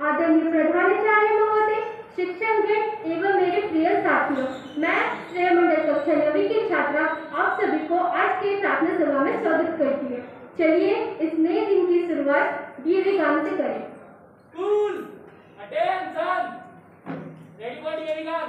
आदरणीय प्रधानाचार्य महोदय, शिक्षकगण एवं मेरे प्रिय साथियों, मैं श्रेय मंडल कक्षा 9वीं की छात्रा आप सभी को आज के प्रार्थना सभा में स्वागत करती है। चलिए इस नए दिन की शुरुआत गीत गान से करें। School, attention, ready for the gun.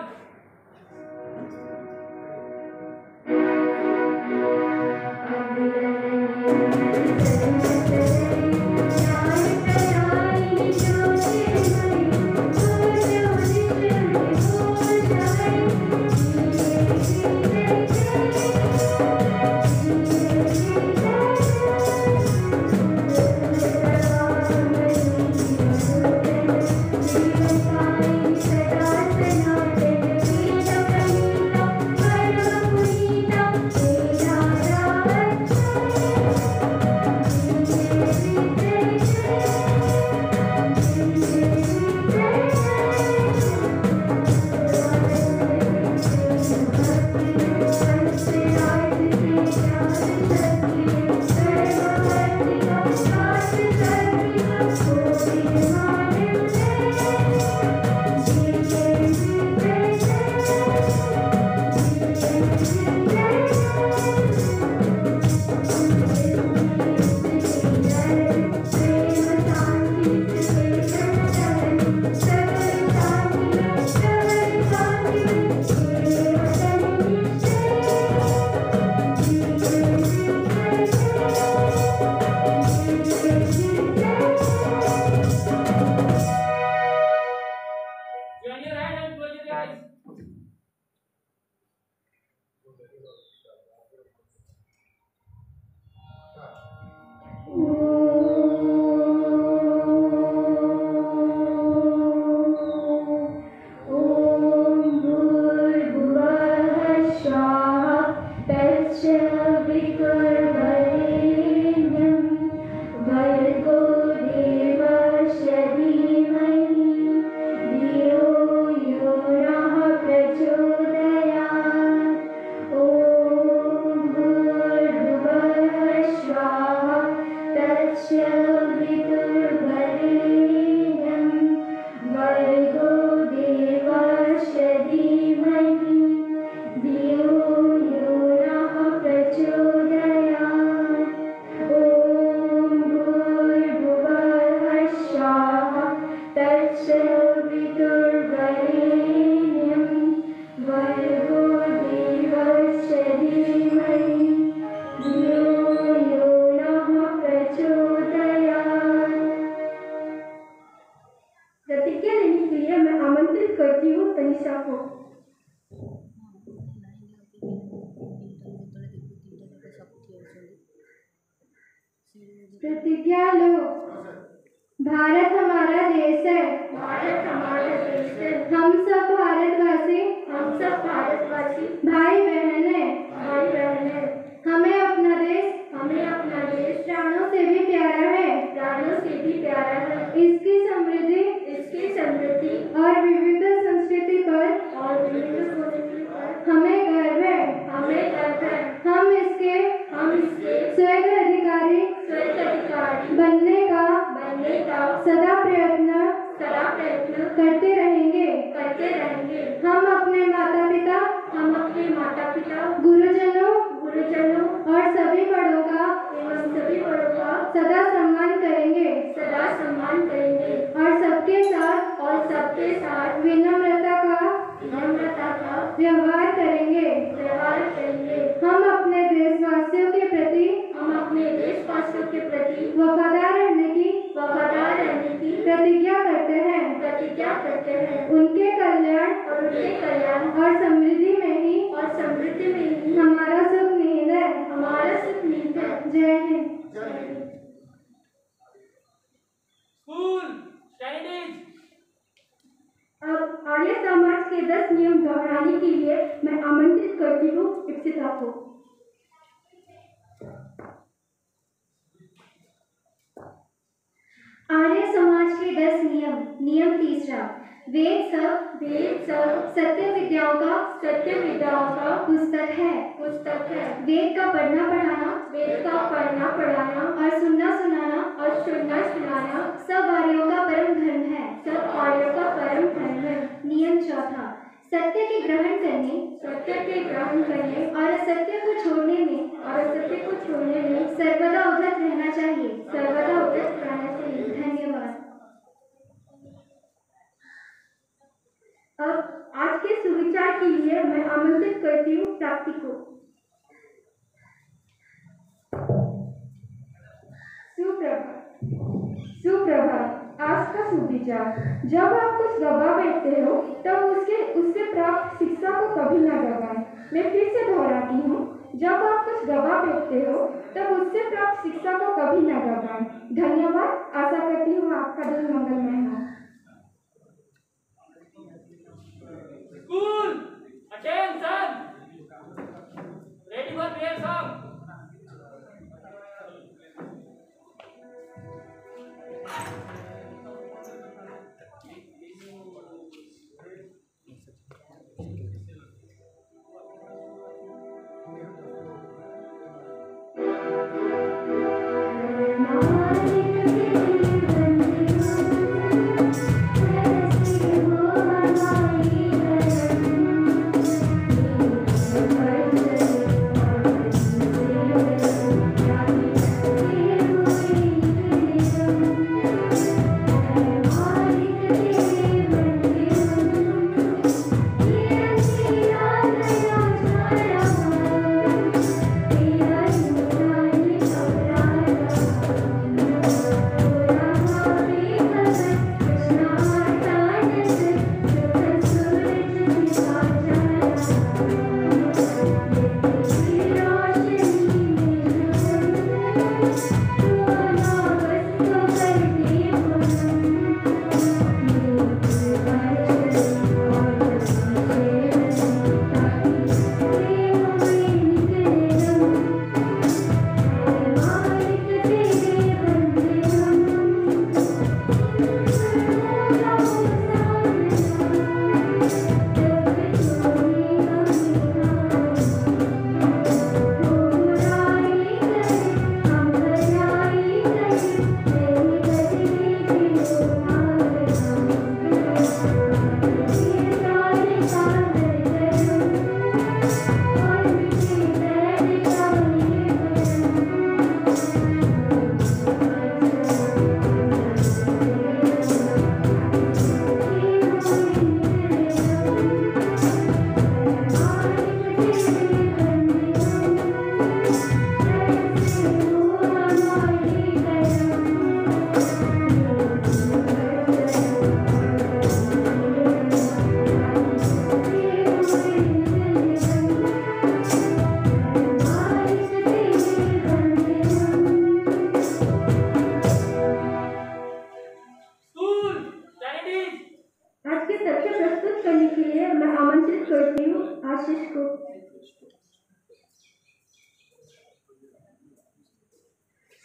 प्रतिज्ञा लेने के लिए मैं आमंत्रित करती हूँ तनिषा को। प्रतिज्ञा लो। भारत हमारा देश है। भारत हमारा देश है। हम सब भारतवासी भाई बहन है। हमें अपना देश प्राणों से भी प्यारा है। इसकी समृद्धि और विविध संस्कृति पर हमें गर्व है। हम इसके स्वर्ग अधिकारी बनने का सदा प्रयत्न करते रहेंगे। हम अपने माता पिता गुरुजनों और सभी बड़ों का सदा सम्मान करेंगे और सबके साथ विनम्रता का व्यवहार करेंगे। हम अपने देशवासियों के प्रति वफादार रहने की प्रतिज्ञा करते हैं। उनके कल्याण और समृद्धि में ही हमारा सुख निहित है। जय हिंद। School, standing. अब आर्य समाज के 10 नियम दोहराने के लिए मैं आमंत्रित करती हूँ इप्सिता को। आर्य समाज के 10 नियम। नियम तीसरा, वेद सब सत्य विद्याओं का पुस्तक है। वेद का पढ़ना पढ़ाना और सुनना सुनाना सब आर्यों का परम धर्म है। के ग्रहण करने और असत्य को छोड़ने में सर्वदा उद्यत रहना चाहिए। धन्यवाद। अब आज के सुविचार के लिए मैं आमंत्रित करती हूँ प्राप्ति को। सुप्रभात। आज का सुविचार, जब आप कुछ गवा बैठते हो तब उससे प्राप्त शिक्षा को कभी न गवाएं। मैं फिर से दोहराती हूँ, जब आप कुछ गवा बैठते हो तब उससे प्राप्त शिक्षा को कभी न गवाएं। धन्यवाद। आशा करती हूँ आपका दिन मंगलमय हो। School, attention. Ready for prayer song.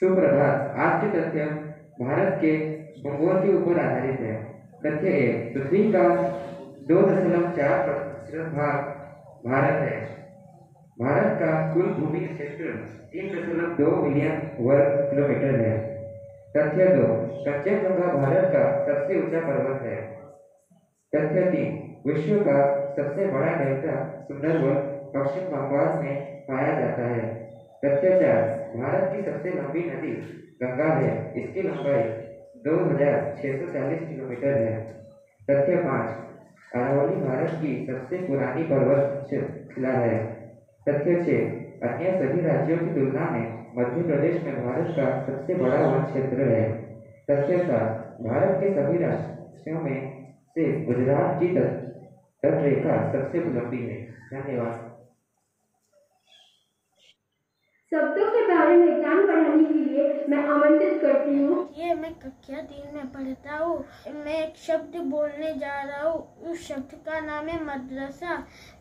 सुप्रभात। आज के तथ्य भारत के भूगोल के ऊपर आधारित है। तथ्य 1, पृथ्वी का 2.4% भाग भारत है। भारत का कुल भूमि क्षेत्र 3.2 मिलियन वर्ग किलोमीटर है। तथ्य 2, कंचनजंगा भारत का सबसे ऊंचा पर्वत है। तथ्य 3, विश्व का सबसे बड़ा डेल्टा सुंदरवन पश्चिम बंगाल में पाया जाता है। तथ्य 4, भारत की सबसे लंबी नदी गंगा है। इसकी लंबाई 2640 किलोमीटर है। तथ्य 5, अरावली भारत की सबसे पुरानी पर्वत शिला है। तथ्य 6, अन्य सभी राज्यों की तुलना में मध्य प्रदेश में भारत का सबसे बड़ा वन क्षेत्र है। तथ्य 7, भारत के सभी राज्यों में से गुजरात की तटरेखा सबसे लंबी है। धन्यवाद। शब्दों के बारे में ज्ञान बढ़ाने के लिए मैं आमंत्रित करती हूँ। ये मैं कक्षा 3 में पढ़ता हूँ। मैं एक शब्द बोलने जा रहा हूँ। उस शब्द का नाम है मदरसा।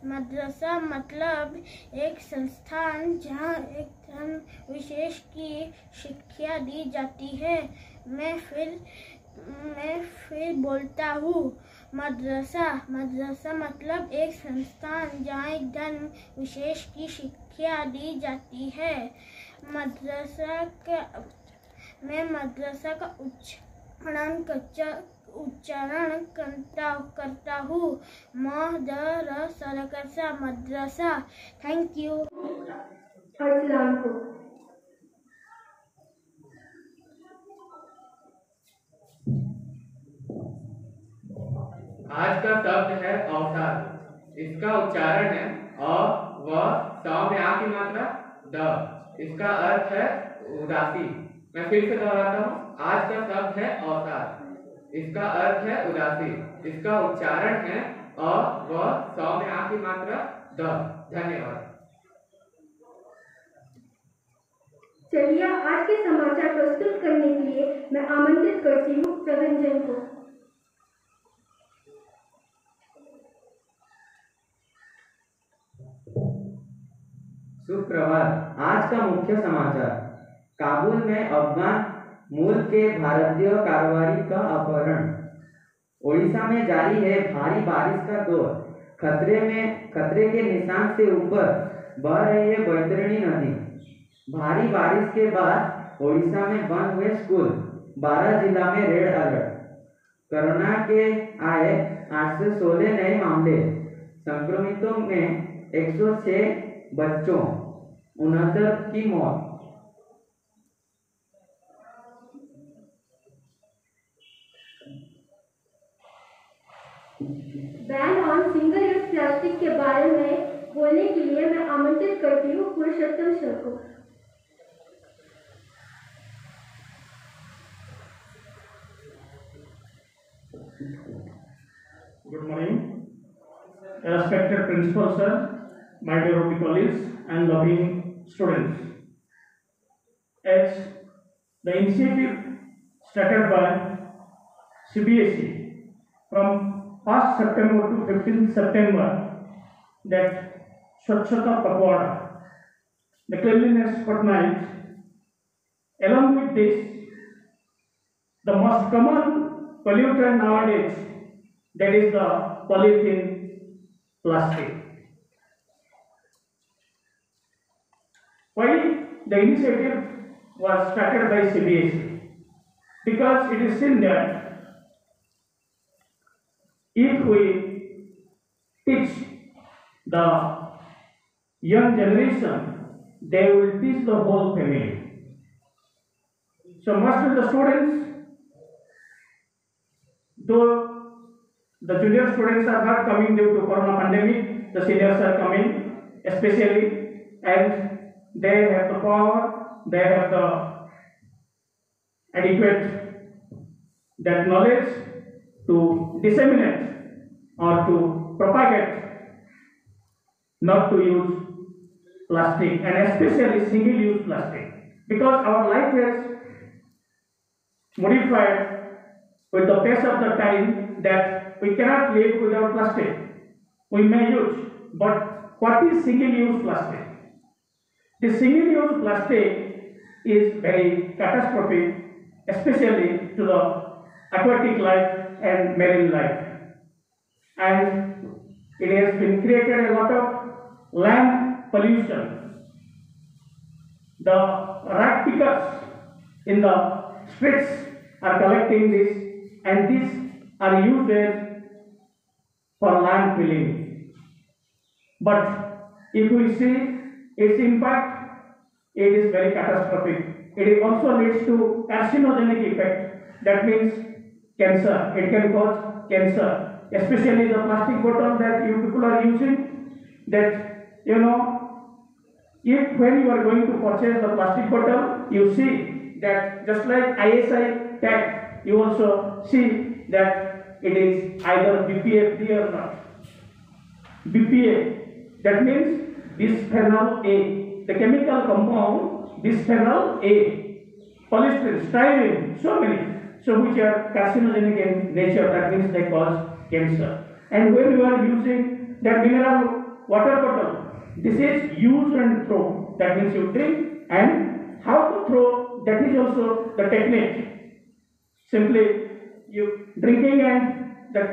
मदरसा मतलब एक संस्थान जहाँ एक धर्म विशेष की शिक्षा दी जाती है। मैं फिर बोलता हूँ, मदरसा मतलब एक संस्थान जहाँ एक धर्म विशेष की शिक्षा दी जाती है। मदरसा का ण का उच्चारण करता हूँ। मदरसा मदरसा। Thank you. अस्सलाम वालेकुम। आज का शब्द है अवसाद। इसका उच्चारण है अ व स में आ की मात्रा द। इसका अर्थ है उदासी। मैं फिर से दोहराता हूँ। आज का शब्द है अवसाद। इसका अर्थ है उदासी। इसका उच्चारण है अ व स में आ की मात्रा द। धन्यवाद। चलिए आज के समाचार प्रस्तुत करने के लिए मैं आमंत्रित करती हूँ प्रवंजन को। सुप्रभात। आज का मुख्य समाचार। काबुल में अफगान मूल के भारतीय कारोबारी का अपहरण। ओडिशा में जारी है भारी बारिश का दौर। खतरे के निशान से ऊपर बह रही है बैतरणी नदी। भारी बारिश के बाद ओडिशा में बंद हुए स्कूल। 12 जिला में रेड अलर्ट। कोरोना के आए 816 नए मामले। संक्रमितों में 106 बच्चों, 69 की मौत। Ban on single use plastic के बारे में बोलने के लिए मैं आमंत्रित करती हूँ पुरुषोत्तम सर को। Good morning, respected principal sir, my dear colleagues and loving students. As the initiative started by CBSE from 1st September to 15th September, that Swachhata Pakwada, the cleanliness fortnight. Along with this, the most common pollutant nowadays, that is the polythene plastic. Why the initiative was started by CBSE? Because it is seen that if we teach the young generation, they will teach the whole family. So most of the students, though the junior students are not coming due to corona pandemic, the seniors are coming especially, and they have the power, they have the adequate that knowledge to disseminate or to propagate not to use plastic, and especially single use plastic, because our life has modified with the pace of the time that we cannot live without plastic. We may use, but what is single use plastic? The single use plastic is very catastrophic, especially to the aquatic life and marine life, and it has been created a lot of land pollution. The rat pickers in the streets are collecting this, and these are used for land filling. But if we see its impact, it is very catastrophic. It also leads to carcinogenic effect. That means cancer. It can cause cancer, especially the plastic bottle that you people are using. That if when you are going to purchase the plastic bottle, you see that just like ISI tag, you also see that it is either BPA free or not. BPA, that means bisphenol A, the chemical compound bisphenol A, polystyrene, styrene, so many, so which are carcinogenic in nature. That means they cause cancer. And when you are using that mineral water bottle, this is use and throw. That means you drink, and how to throw, that is also the technique. Simply you drinking, and the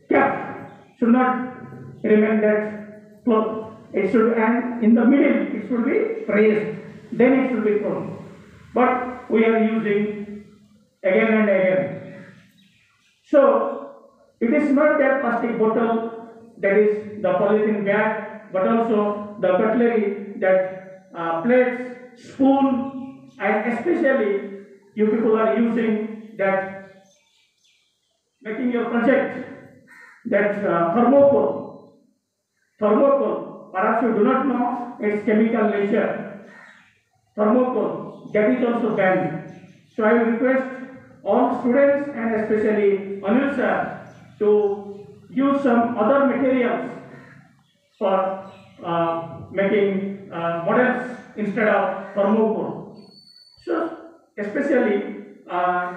cap should not remain that close. It should, and in the middle it should be raised, then it should be thrown. But we are using again and again. So it is not that plastic bottle, that is the polythene bag, but also the cutlery, that plates, spoon, and especially you people are using that, making your project, that thermocol. Thermocol, perhaps you do not know its chemical nature. Thermocol, that is also banned. So I will request all students and especially Anil sir to use some other materials for making models instead of thermocol. So especially why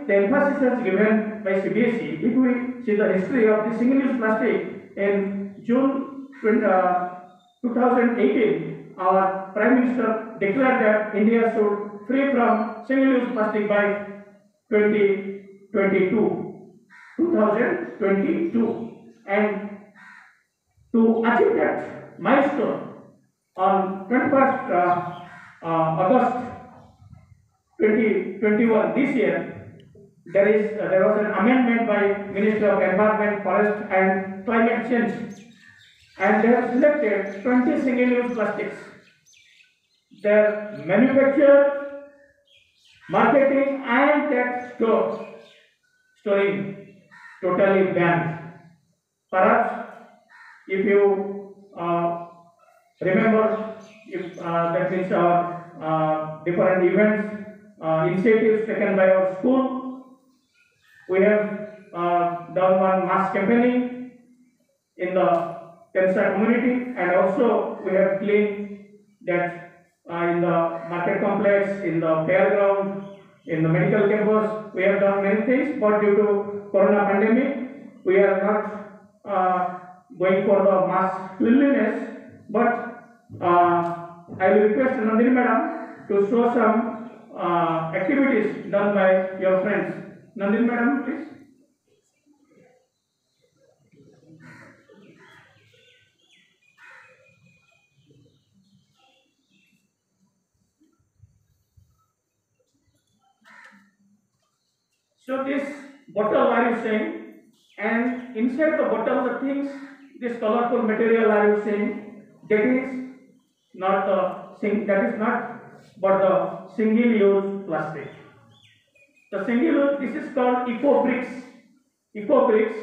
the emphasis is given by CBSE. If we see the history of the single-use plastic, in June 2018, our Prime Minister declared that India should free from single-use plastic by 2022, and to achieve that milestone, on 21st August 2021, this year, there was an amendment by Ministry of Environment, Forest and Climate Change, and they have selected 20 single-use plastics. Their manufacture, marketing and that storing totally banned. Perhaps if you remember, if that means our different events, initiatives taken by our school, we have done one mass campaigning in the Tensai community, and also we have cleaned that in the market complex, in the fairground, in the medical campus. We have done many things, but due to corona pandemic, we are not going for the mass cleanliness. But I will request Nandini madam to show some activities done by your friends. Nandini madam, please. So this bottle are you saying, and inside the bottle the things, this colorful material are you saying, that is not but the single-use plastic. The single-use, this is called Eco-Bricks. Eco-Bricks,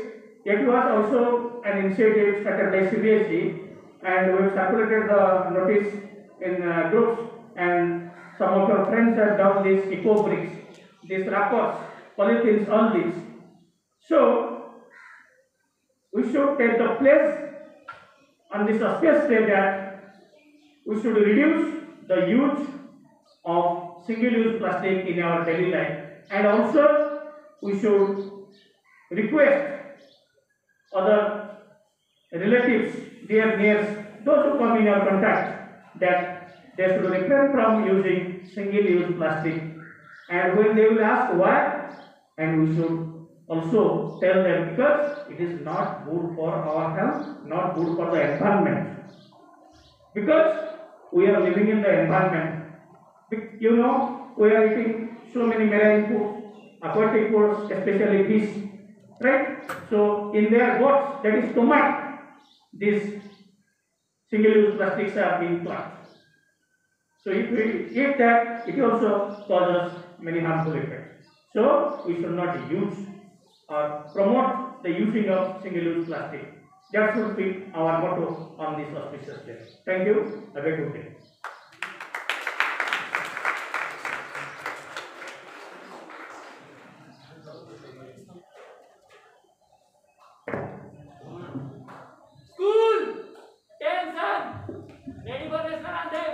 it was also an initiative started by CBSE, and we have circulated the notice in groups, and some of your friends have done these Eco-Bricks, these wrappers, polythenes, all these. So we should take the place on this auspicious day that we should reduce the use of single-use plastic in our daily life, and also we should request other relatives, dear neighbors, those who come in our contact, that they should refrain from using single-use plastic. And when they will ask why, and we should also tell them, because it is not good for our health, not good for the environment. Because we are living in the environment. You know, we are eating so many marine foods, aquatic foods, especially fish, right? So in their guts, that is stomach, these single-use plastics are being put. So if we eat that, it also causes many harmful effects. So we should not use or promote the using of single-use plastic. That should be our motto on this auspicious day. Thank you. Have a good day. School! Attention! Ready for national anthem?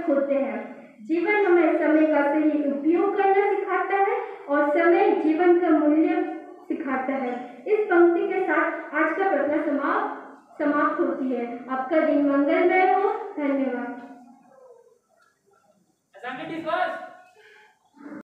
सार्थक होते हैं। जीवन हमें समय का सही उपयोग करना सिखाता है और समय जीवन का मूल्य सिखाता है। इस पंक्ति के साथ आज का प्रार्थना समाप्त होती है। आपका दिन मंगलमय हो। धन्यवाद। Assembly dispersed.